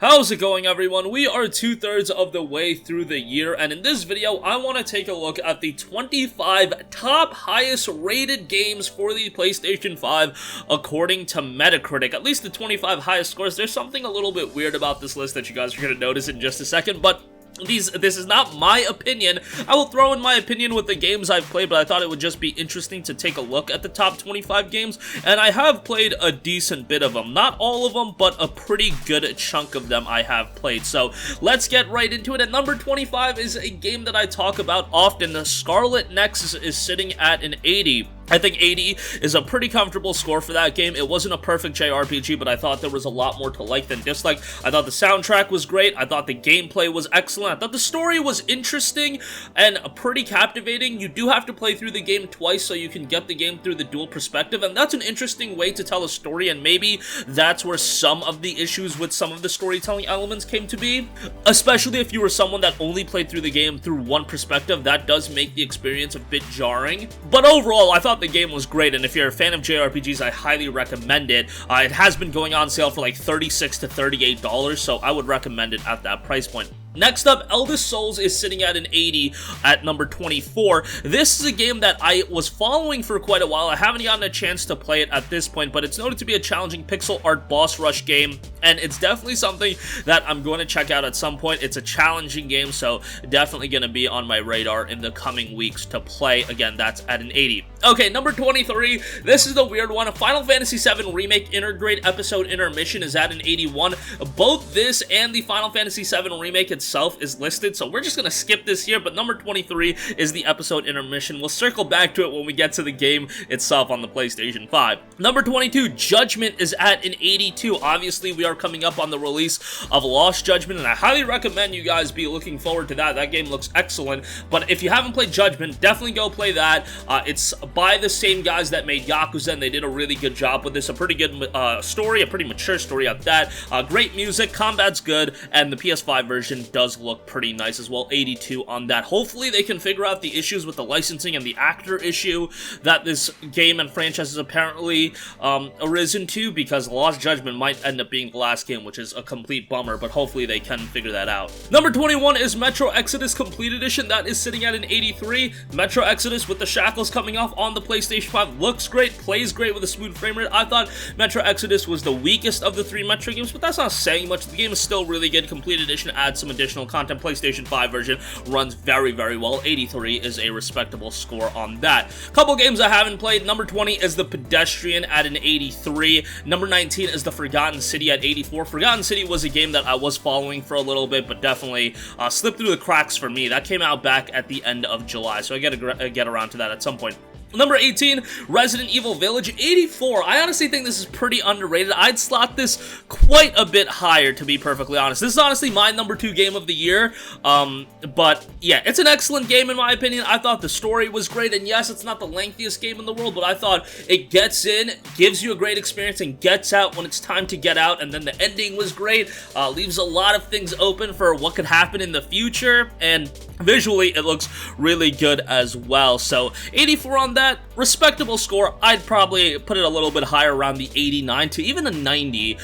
How's it going, everyone? We are 2/3 of the way through the year, and in this video, I want to take a look at the 25 top highest rated games for the PlayStation 5 according to Metacritic. At least the 25 highest scores. There's something a little bit weird about this list that you guys are going to notice in just a second, but this is not my opinion. I will throw in my opinion with the games I've played, but I thought it would just be interesting to take a look at the top 25 games, and I have played a decent bit of them. Not all of them, but a pretty good chunk of them I have played. So let's get right into it. At number 25 is a game that I talk about often. The Scarlet Nexus is sitting at an 80. I think 80 is a pretty comfortable score for that game. It wasn't a perfect JRPG, but I thought there was a lot more to like than dislike. I thought the soundtrack was great. I thought the gameplay was excellent. I thought the story was interesting and pretty captivating. You do have to play through the game twice so you can get the game through the dual perspective, and that's an interesting way to tell a story, and maybe that's where some of the issues with some of the storytelling elements came to be. Especially if you were someone that only played through the game through one perspective, that does make the experience a bit jarring. But overall, I thought the game was great, and if you're a fan of JRPGs, I highly recommend it. It has been going on sale for like $36 to $38, so I would recommend it at that price point. Next up, Eldest Souls is sitting at an 80 at number 24. This is a game that I was following for quite a while. I haven't gotten a chance to play it at this point, but it's noted to be a challenging pixel art boss rush game, and it's definitely something that I'm going to check out at some point. It's a challenging game, so definitely going to be on my radar in the coming weeks to play. Again, that's at an 80. Okay, number 23, this is the weird one. Final Fantasy VII Remake Intergrade Episode Intermission is at an 81. Both this and the Final Fantasy VII Remake itself is listed, so we're just going to skip this here, but number 23 is the episode intermission. We'll circle back to it when we get to the game itself on the PlayStation 5. Number 22, Judgment is at an 82. Obviously, we are coming up on the release of Lost Judgment, and I highly recommend you guys be looking forward to that. That game looks excellent, but if you haven't played Judgment, definitely go play that. It's by the same guys that made Yakuza, and they did a really good job with this. A pretty good story, a pretty mature story at that. Great music, combat's good, and the PS5 version does look pretty nice as well. 82 on that. Hopefully they can figure out the issues with the licensing and the actor issue that this game and franchise has apparently arisen to, because Lost Judgment might end up being the last game, which is a complete bummer, but hopefully they can figure that out. Number 21 is Metro Exodus Complete Edition. That is sitting at an 83. Metro Exodus with the shackles coming off on the PlayStation 5 looks great, plays great with a smooth frame rate. I thought Metro Exodus was the weakest of the three Metro games, but that's not saying much. The game is still really good. Complete Edition adds some additional content. PlayStation 5 version runs very, very well. 83 is a respectable score on that. Couple games I haven't played. Number 20 is the Pedestrian at an 83. Number 19 is the Forgotten City at 84. Forgotten City was a game that I was following for a little bit, but definitely slipped through the cracks for me. That came out back at the end of July, so I gotta get around to that at some point. Number 18, Resident Evil Village, 84. I honestly think this is pretty underrated. I'd slot this quite a bit higher, to be perfectly honest. This is honestly my number 2 game of the year, but yeah, it's an excellent game in my opinion. I thought the story was great, and yes, it's not the lengthiest game in the world, but I thought it gets in, gives you a great experience, and gets out when it's time to get out, and then the ending was great, leaves a lot of things open for what could happen in the future, and visually, it looks really good as well. So 84 on that, respectable score. I'd probably put it a little bit higher, around the 89 to even a 90.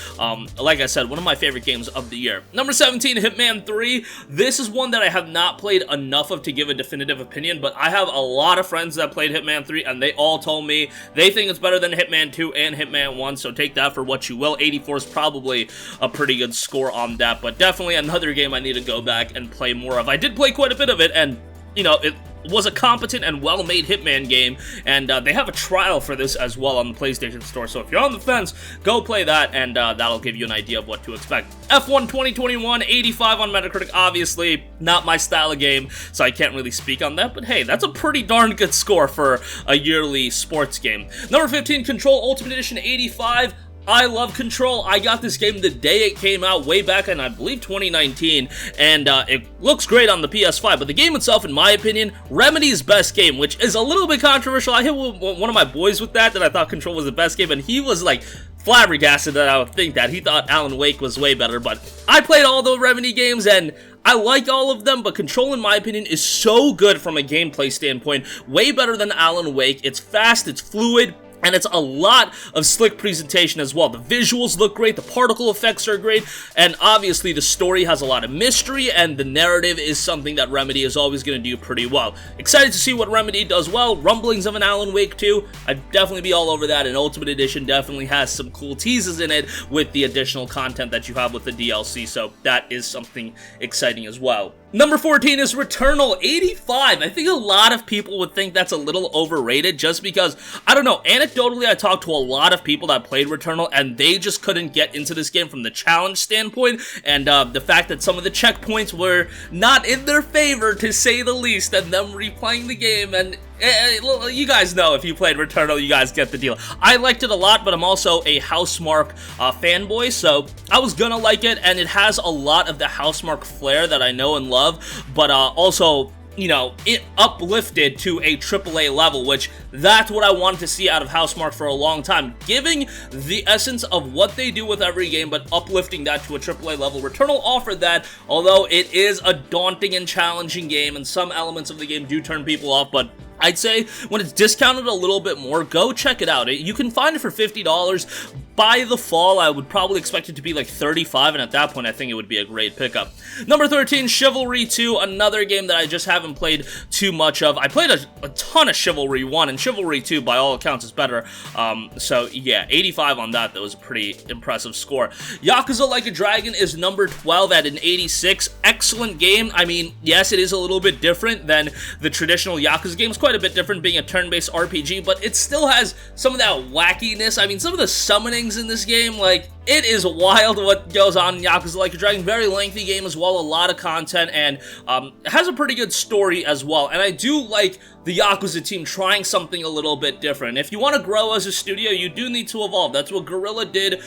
Like I said, one of my favorite games of the year. Number 17, Hitman 3. This is one that I have not played enough of to give a definitive opinion, but I have a lot of friends that played Hitman 3, and they all told me they think it's better than Hitman 2 and Hitman 1, so take that for what you will. 84 is probably a pretty good score on that, but definitely another game I need to go back and play more of. I did play quite a bit of it, and you know, it was a competent and well-made Hitman game, and they have a trial for this as well on the PlayStation Store, so if you're on the fence, go play that, and that'll give you an idea of what to expect. F1 2021, 85 on Metacritic. Obviously not my style of game, so I can't really speak on that, but hey, that's a pretty darn good score for a yearly sports game. Number 15, Control Ultimate Edition, 85. I love Control. I got this game the day it came out, way back in, I believe, 2019, and it looks great on the PS5, but the game itself, in my opinion, Remedy's best game, which is a little bit controversial. I hit one of my boys with that I thought Control was the best game, and he was like flabbergasted that I would think that. He thought Alan Wake was way better, but I played all the Remedy games, and I like all of them, but Control, in my opinion, is so good from a gameplay standpoint. Way better than Alan Wake. It's fast, it's fluid, And it's a lot of slick presentation as well. The visuals look great, the particle effects are great, and obviously the story has a lot of mystery, and the narrative is something that Remedy is always going to do pretty well. Excited to see what Remedy does well. Rumblings of an Alan Wake 2, I'd definitely be all over that, and Ultimate Edition definitely has some cool teases in it with the additional content that you have with the DLC, so that is something exciting as well. Number 14 is Returnal, 85. I think a lot of people would think that's a little overrated just because, I don't know, anecdotally I talked to a lot of people that played Returnal and they just couldn't get into this game from the challenge standpoint, and the fact that some of the checkpoints were not in their favor, to say the least, and them replaying the game, and you guys know, if you played Returnal, you guys get the deal. I liked it a lot, but I'm also a Housemarque fanboy, so I was gonna like it, and it has a lot of the Housemarque flair that I know and love, but also, you know, it uplifted to a AAA level, which that's what I wanted to see out of Housemarque for a long time. Giving the essence of what they do with every game, but uplifting that to a AAA level. Returnal offered that, although it is a daunting and challenging game, and some elements of the game do turn people off, but I'd say when it's discounted a little bit more, go check it out. You can find it for $50. By the fall, I would probably expect it to be like $35, and at that point, I think it would be a great pickup. Number 13, Chivalry II, another game that I just haven't played too much of. I played a ton of Chivalry 1, and Chivalry 2, by all accounts, is better. So yeah, 85 on that. That was a pretty impressive score. Yakuza Like a Dragon is number 12 at an 86. Excellent game. I mean, yes, it is a little bit different than the traditional Yakuza games. Quite a bit different, being a turn-based RPG, but it still has some of that wackiness. I mean, some of the summoning in this game, like, it is wild what goes on in Yakuza Like a Dragon. Very lengthy game as well, a lot of content, and has a pretty good story as well. And I do like the Yakuza team trying something a little bit different. If you want to grow as a studio, you do need to evolve. That's what Guerrilla did,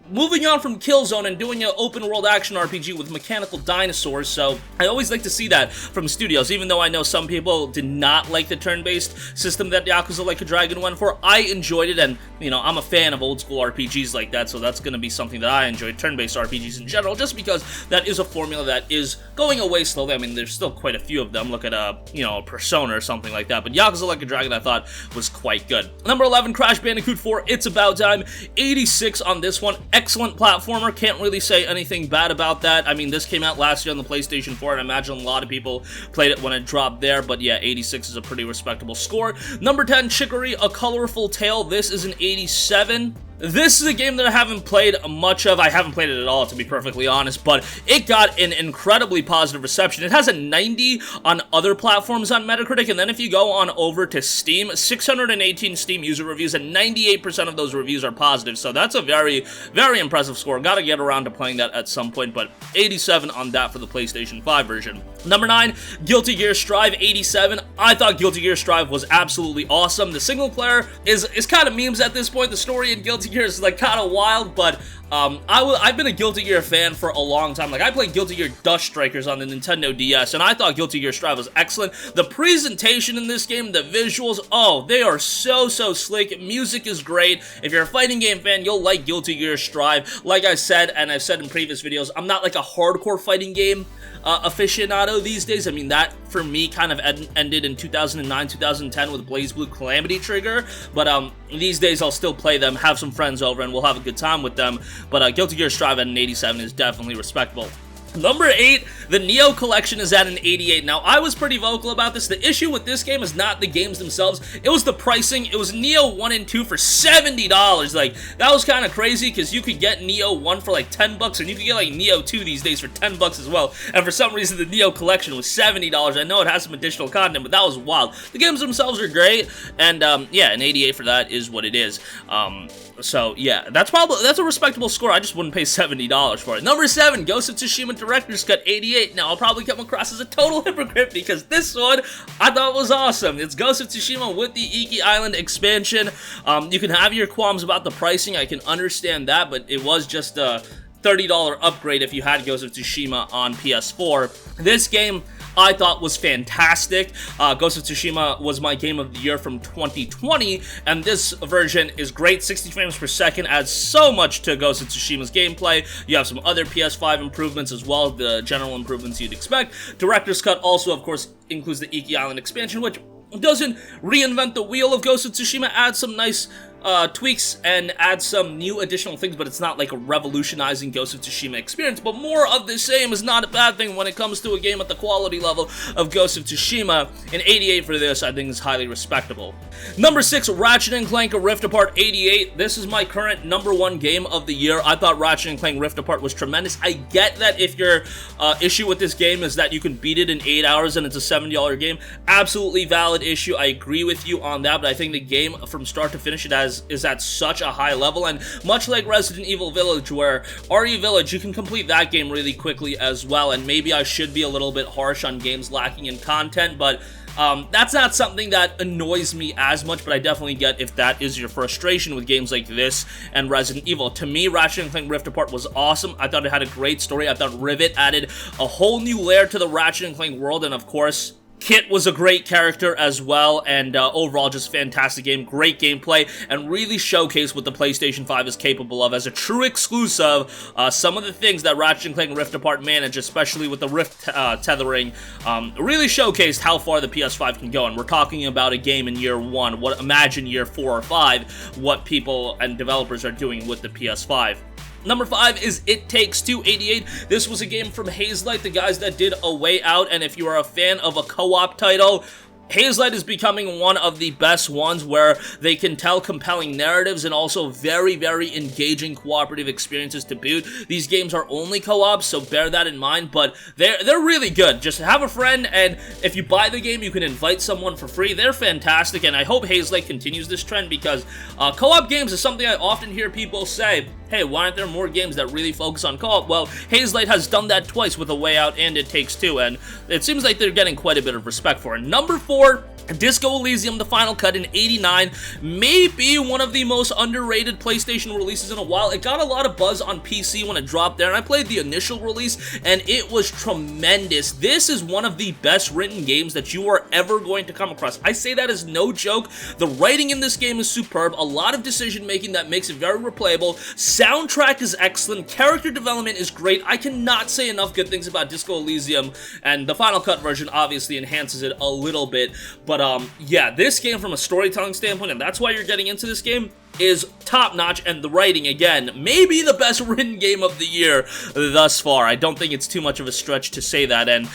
moving on from Killzone and doing an open-world action RPG with mechanical dinosaurs. So I always like to see that from studios, even though I know some people did not like the turn-based system that Yakuza Like a Dragon went for. I enjoyed it, and, you know, I'm a fan of old-school RPGs like that, so that's going to be something that I enjoy, turn-based RPGs in general, just because that is a formula that is going away slowly. I mean, there's still quite a few of them. Look at, you know, Persona or something like that, but Yakuza Like a Dragon I thought was quite good. Number 11, Crash Bandicoot 4, It's About Time, 86 on this one. Excellent platformer, can't really say anything bad about that. I mean, this came out last year on the PlayStation 4, and I imagine a lot of people played it when it dropped there, but yeah, 86 is a pretty respectable score. Number 10, Chicory, A Colorful Tale, this is an 87. This is a game that I haven't played much of. I haven't played it at all, to be perfectly honest, but it got an incredibly positive reception. It has a 90 on other platforms on Metacritic, and then if you go on over to Steam, 618 Steam user reviews, and 98% of those reviews are positive, so that's a very, very impressive score. Gotta get around to playing that at some point, but 87 on that for the PlayStation 5 version. Number 9, Guilty Gear Strive, 87. I thought Guilty Gear Strive was absolutely awesome. The single player is kind of memes at this point. The story in Guilty Gear is like kind of wild, but I've been a Guilty Gear fan for a long time. Like, I played Guilty Gear Dust Strikers on the Nintendo DS, and I thought Guilty Gear Strive was excellent. The presentation in this game, the visuals, oh, they are so slick. Music is great. If you're a fighting game fan, you'll like Guilty Gear Strive. Like I said, and I've said in previous videos, I'm not like a hardcore fighting game aficionado these days. I mean, that for me kind of ended in 2009, 2010 with BlazBlue Calamity Trigger, but these days I'll still play them, have some friends over, and we'll have a good time with them. But Guilty Gear Strive at an 87 is definitely respectable. Number 8, the Neo Collection is at an 88. Now, I was pretty vocal about this. The issue with this game is not the games themselves. It was the pricing. It was Neo 1 and 2 for $70. Like, that was kind of crazy because you could get Neo 1 for like $10, and you could get like Neo 2 these days for $10 as well. And for some reason, the Neo Collection was $70. I know it has some additional content, but that was wild. The games themselves are great, and yeah, an 88 for that is what it is. So yeah, that's a respectable score. I just wouldn't pay $70 for it. Number 7, Ghost of Tsushima Director's Cut, 88. Now, I'll probably come across as a total hypocrite because this one I thought was awesome. It's Ghost of Tsushima with the Iki Island expansion. You can have your qualms about the pricing. I can understand that, but it was just a $30 upgrade if you had Ghost of Tsushima on PS4. This game I thought was fantastic. Ghost of Tsushima was my game of the year from 2020, and this version is great. 60 frames per second adds so much to Ghost of Tsushima's gameplay. You have some other PS5 improvements as well, the general improvements you'd expect. Director's Cut also, of course, includes the Iki Island expansion, which doesn't reinvent the wheel of Ghost of Tsushima, adds some nice tweaks and add some new additional things, but it's not like a revolutionizing Ghost of Tsushima experience. But more of the same is not a bad thing when it comes to a game at the quality level of Ghost of Tsushima, and 88 for this I think is highly respectable. Number 6, Ratchet & Clank Rift Apart, 88. This is my current number 1 game of the year. I thought Ratchet & Clank Rift Apart was tremendous. I get that if your issue with this game is that you can beat it in 8 hours and it's a $70 game. Absolutely valid issue. I agree with you on that, but I think the game from start to finish is at such a high level, and much like Resident Evil Village, where RE Village, you can complete that game really quickly as well, and maybe I should be a little bit harsh on games lacking in content, but that's not something that annoys me as much, but I definitely get if that is your frustration with games like this and Resident Evil. To me, Ratchet & Clank Rift Apart was awesome. I thought it had a great story. I thought Rivet added a whole new layer to the Ratchet & Clank world, and of course, Kit was a great character as well, and overall just fantastic game, great gameplay, and really showcased what the PlayStation 5 is capable of as a true exclusive. Some of the things that Ratchet & Clank Rift Apart managed, especially with the Rift tethering, really showcased how far the PS5 can go, and we're talking about a game in year 1. Imagine year 4 or 5, what people and developers are doing with the PS5. Number 5 is It Takes Two, 88. This was a game from Hazelight, the guys that did A Way Out, and if you are a fan of a co-op title, Hazelight is becoming one of the best ones where they can tell compelling narratives and also very, very engaging cooperative experiences to boot. These games are only co-op, so bear that in mind, but they're really good. Just have a friend, and if you buy the game, you can invite someone for free. They're fantastic, and I hope Hazelight continues this trend because co-op games is something I often hear people say, hey, why aren't there more games that really focus on co-op? Well, Hazelight has done that twice with A Way Out and It Takes Two, and it seems like they're getting quite a bit of respect for it. Number 4, Disco Elysium, the final cut in 89, may be one of the most underrated PlayStation releases in a while. It got a lot of buzz on PC when it dropped there, and I played the initial release, and it was tremendous. This is one of the best written games that you are ever going to come across. I say that as no joke. The writing in this game is superb, a lot of decision making that makes it very replayable, soundtrack is excellent, character development is great. I cannot say enough good things about Disco Elysium, and the Final Cut version obviously enhances it a little bit, but yeah, this game from a storytelling standpoint, and that's why you're getting into this game, is top-notch, and the writing, again, maybe the best written game of the year thus far. I don't think it's too much of a stretch to say that, and,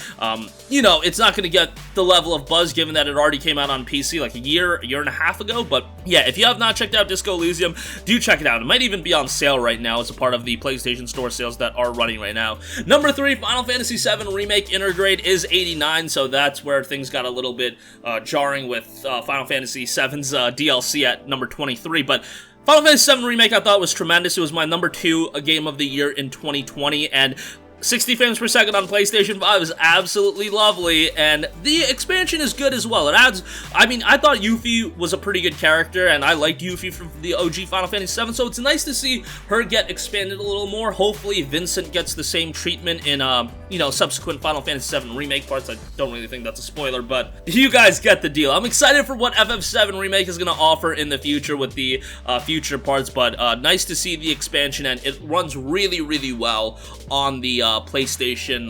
you know, it's not going to get the level of buzz given that it already came out on PC like a year and a half ago, but yeah, if you have not checked out Disco Elysium, do check it out. It might even be on sale right now as a part of the PlayStation Store sales that are running right now. Number 3, Final Fantasy VII Remake Intergrade is 89, so that's where things got a little bit jarring with Final Fantasy VII's DLC at number 23, but Final Fantasy VII Remake I thought was tremendous. It was my number 2 game of the year in 2020, and 60 frames per second on PlayStation 5 is absolutely lovely, and the expansion is good as well. It adds, I mean, I thought Yuffie was a pretty good character, and I liked Yuffie from the OG Final Fantasy VII, so it's nice to see her get expanded a little more. Hopefully, Vincent gets the same treatment in, you know, subsequent Final Fantasy VII Remake parts. I don't really think that's a spoiler, but you guys get the deal. I'm excited for what FF7 Remake is going to offer in the future with the future parts, but nice to see the expansion, and it runs really, really well on the PlayStation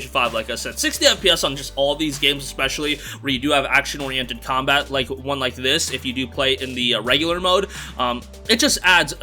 5, like I said. 60 FPS on just all these games, especially where you do have action-oriented combat, like one like this, if you do play in the regular mode. It just adds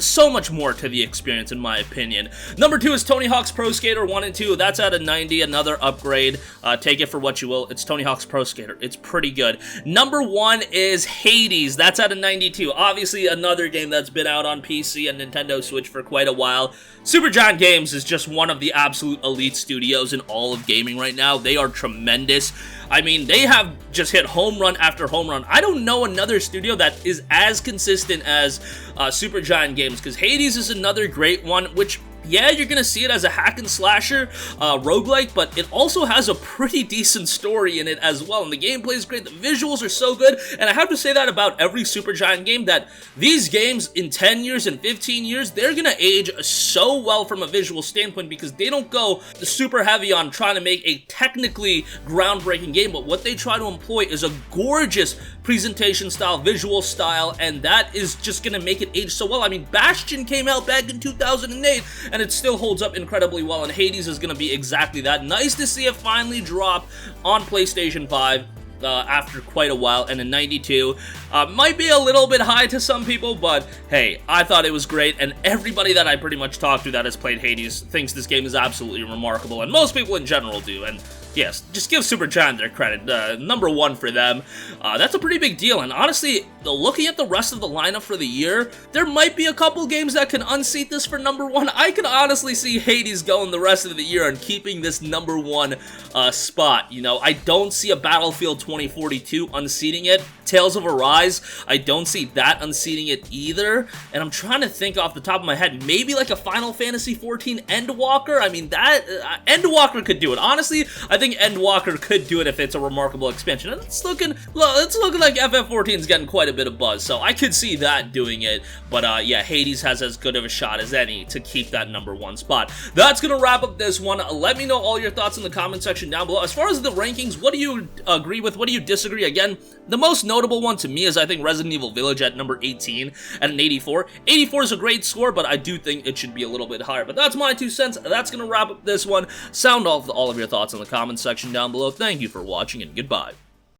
so much more to the experience, in my opinion. Number 2 is Tony Hawk's Pro Skater 1 and 2. That's at a 90, another upgrade. Take it for what you will. It's Tony Hawk's Pro Skater. It's pretty good. Number 1 is Hades. That's at a 92. Obviously, another game that's been out on PC and Nintendo Switch for quite a while. Supergiant Games is just one of the absolute elite studios in all of gaming right now. They are tremendous. I mean, they have just hit home run after home run. I don't know another studio that is as consistent as Supergiant Games, because Hades is another great one, which, yeah, you're gonna see it as a hack and slasher roguelike, but it also has a pretty decent story in it as well, and the gameplay is great, the visuals are so good, and I have to say that about every Supergiant game, that these games in 10 years and 15 years, they're gonna age so well from a visual standpoint, because they don't go super heavy on trying to make a technically groundbreaking game, but what they try to employ is a gorgeous presentation style, visual style, and that is just gonna make it age so well. I mean, Bastion came out back in 2008, and it still holds up incredibly well, and Hades is going to be exactly that. Nice to see it finally drop on PlayStation 5. after quite a while, and a 92 might be a little bit high to some people, but hey, I thought it was great, and everybody that I pretty much talked to that has played Hades thinks this game is absolutely remarkable, and most people in general do, and yes, just give Supergiant their credit. Number 1 for them. That's a pretty big deal, and honestly, looking at the rest of the lineup for the year, there might be a couple games that can unseat this for number 1. I can honestly see Hades going the rest of the year and keeping this number 1 spot. You know, I don't see a Battlefield 2042 unseating it. Tales of Arise, I don't see that unseating it either, and I'm trying to think off the top of my head, maybe like a Final Fantasy XIV Endwalker. I mean, that Endwalker could do it. Honestly, I think Endwalker could do it if it's a remarkable expansion, and it's looking like FF14 is getting quite a bit of buzz, so I could see that doing it, but yeah, Hades has as good of a shot as any to keep that number 1 spot. That's gonna wrap up this one. Let me know all your thoughts in the comment section down below. As far as the rankings, what do you agree with? What do you disagree? Again, the most notable one to me is, I think, Resident Evil Village at number 18 at an 84. 84 is a great score, but I do think it should be a little bit higher. But that's my 2 cents. That's going to wrap up this one. Sound off all of your thoughts in the comments section down below. Thank you for watching, and goodbye.